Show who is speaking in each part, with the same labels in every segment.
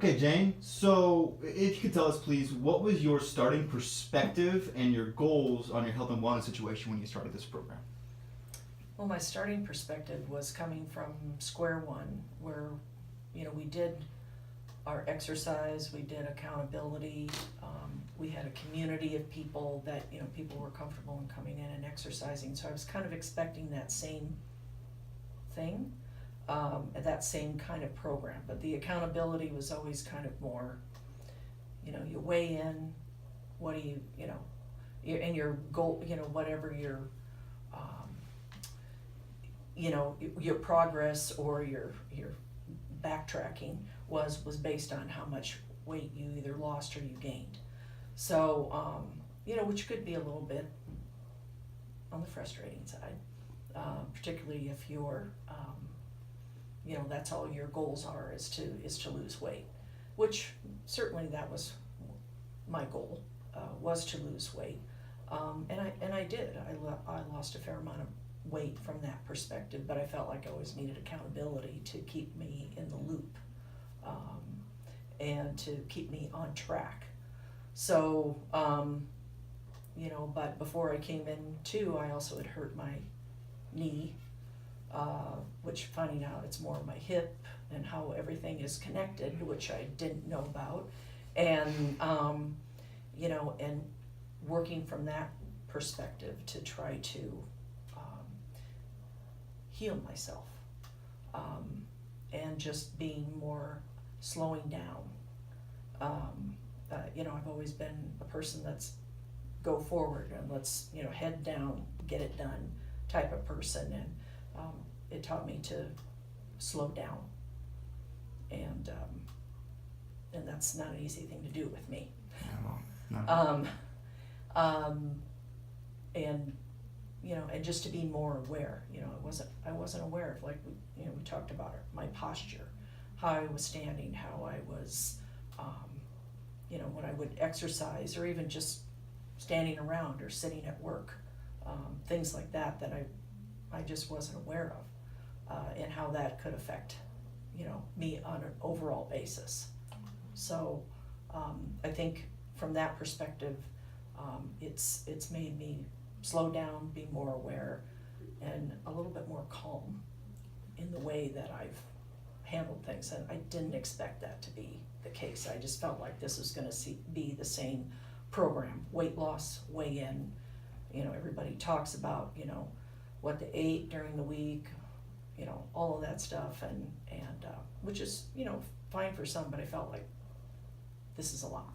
Speaker 1: Okay, Jane. So, if you could tell us, please, what was your starting perspective and your goals on your health and wellness situation when you started this program?
Speaker 2: Well, my starting perspective was coming from square one, where, we did our exercise, we did accountability, we had a community of people that, people were comfortable in coming in and exercising, so I was kind of expecting that same thing, that same kind of program, but the accountability was always kind of more, you weigh in, what do and your goal, whatever your, your progress or your backtracking was based on how much weight you either lost or you gained. So, which could be a little bit on the frustrating side, particularly if you're, that's all your goals are is to lose weight, which certainly that was my goal, was to lose weight, and I did. I lost a fair amount of weight from that perspective, but I felt like I always needed accountability to keep me in the loop, and to keep me on track. So, but before I came in too, I also had hurt my knee, which finding out it's more my hip and how everything is connected, which I didn't know about, and, and working from that perspective to try to heal myself, and just being more slowing down. I've always been a person that's go forward and let's, head down, get it done type of person, and it taught me to slow down, and that's not an easy thing to do with me.
Speaker 1: No.
Speaker 2: And and just to be more aware, I wasn't aware of, like, we talked about it, my posture, how I was standing, how I was, when I would exercise, or even just standing around or sitting at work, things like that I just wasn't aware of, and how that could affect, me on an overall basis. So, I think from that perspective, it's made me slow down, be more aware, and a little bit more calm in the way that I've handled things. And I didn't expect that to be the case. I just felt like this was going to be the same program: weight loss, weigh in. Everybody talks about what they ate during the week, all of that stuff, and which is fine for some, but I felt like this is a lot.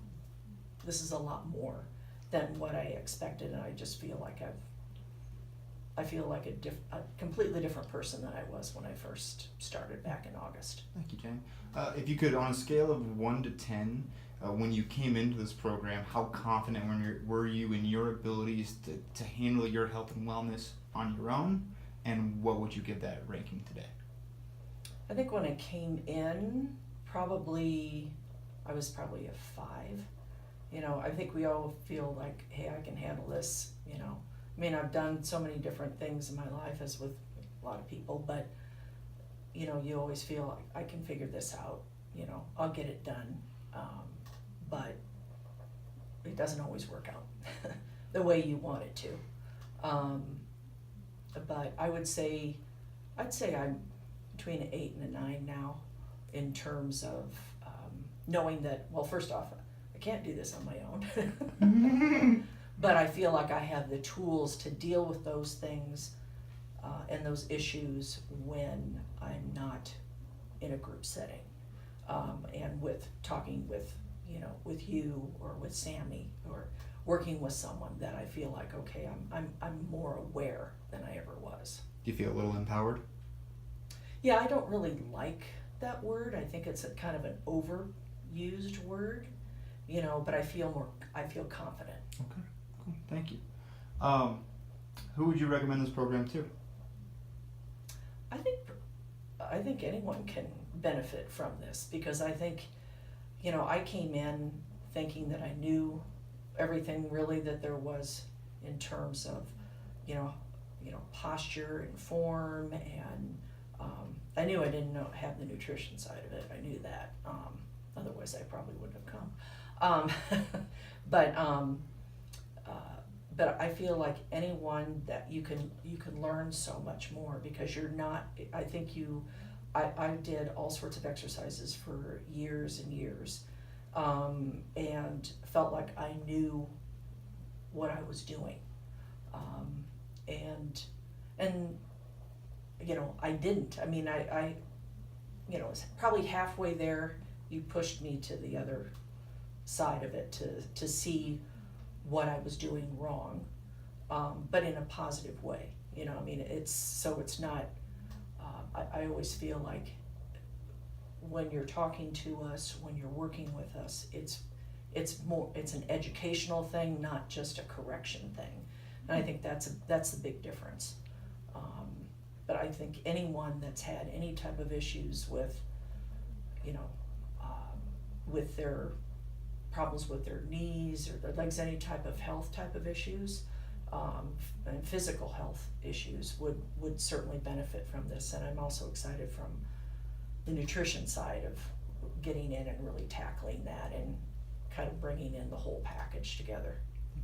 Speaker 2: This is a lot more than what I expected, and I just feel like I feel like a completely different person than I was when I first started back in August.
Speaker 1: Thank you, Jane. If you could, on a scale of 1 to 10, when you came into this program, how confident were you in your abilities to handle your health and wellness on your own, and what would you give that ranking today?
Speaker 2: I think when I came in, I was probably a 5. I think we all feel like, hey, I can handle this, I've done so many different things in my life, as with a lot of people, but, you always feel like I can figure this out, I'll get it done, but it doesn't always work out the way you want it to. But I'd say I'm between an 8 and a 9 now, in terms of knowing that, well, first off, I can't do this on my own, but I feel like I have the tools to deal with those things, and those issues when I'm not in a group setting, and with talking with you or with Sammy, or working with someone, that I feel like, okay, I'm more aware than I ever was.
Speaker 1: Do you feel a little empowered?
Speaker 2: Yeah, I don't really like that word. I think it's a kind of an overused word, but I feel confident.
Speaker 1: Okay, cool. Thank you. Who would you recommend this program to?
Speaker 2: I think anyone can benefit from this, because I think, I came in thinking that I knew everything really that there was in terms of, posture and form, and I knew I didn't have the nutrition side of it. I knew that. Otherwise otherwise I probably wouldn't have come. But I feel like anyone that you can learn so much more, because you're not, I think I did all sorts of exercises for years and years, and felt like I knew what I was doing. And you know, I didn't. I mean, I you know, probably halfway there, you pushed me to the other side of it to see what I was doing wrong, but in a positive way. You know, I mean, it's not, I always feel like when you're talking to us, when you're working with us, it's an educational thing, not just a correction thing. And I think that's the big difference. But I think anyone that's had any type of issues with, you know, with their problems with their knees or their legs, any type of health type of issues, and physical health issues would certainly benefit from this. And I'm also excited from the nutrition side of getting in and really tackling that and kind of bringing in the whole package together.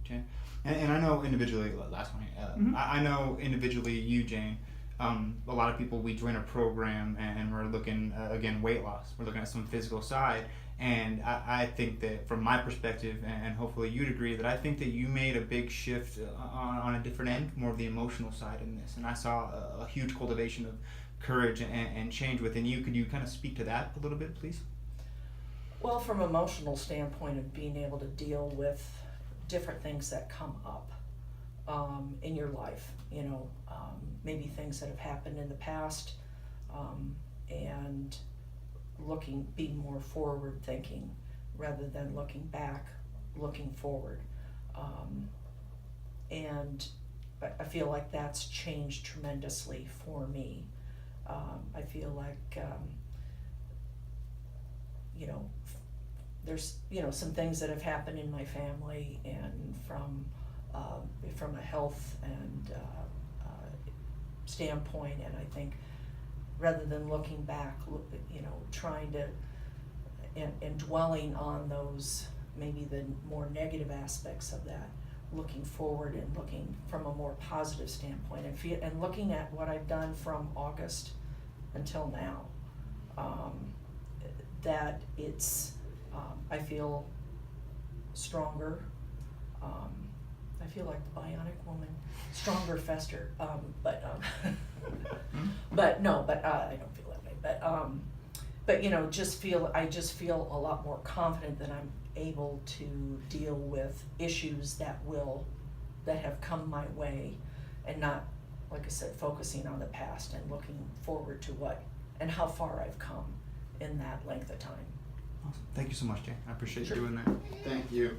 Speaker 1: Okay, and I know individually, last one, I know individually you, Jane, a lot of people, we join a program and we're looking, again, weight loss, we're looking at some physical side, and I think that from my perspective, and hopefully you'd agree, that I think that you made a big shift on a different end, more of the emotional side in this, and I saw a huge cultivation of courage and change within you. Could you kind of speak to that a little bit, please?
Speaker 2: Well, from an emotional standpoint of being able to deal with different things that come up in your life, you know, maybe things that have happened in the past, and being more forward thinking rather than looking back, looking forward. And I feel like that's changed tremendously for me. I feel like, you know, there's, you know, some things that have happened in my family, and from a health and standpoint, and I think rather than looking back, you know, trying to and dwelling on those, maybe the more negative aspects of that, looking forward and looking from a more positive standpoint, and looking at what I've done from August until now, that it's, I feel stronger. I feel like the Bionic Woman, stronger, faster. But I don't feel that way. But you know, I just feel a lot more confident that I'm able to deal with issues that have come my way, and not, like I said, focusing on the past and looking forward to and how far I've come in that length of time.
Speaker 1: Awesome. Thank you so much, Jane. I appreciate
Speaker 2: Sure.
Speaker 1: you doing that. Thank you.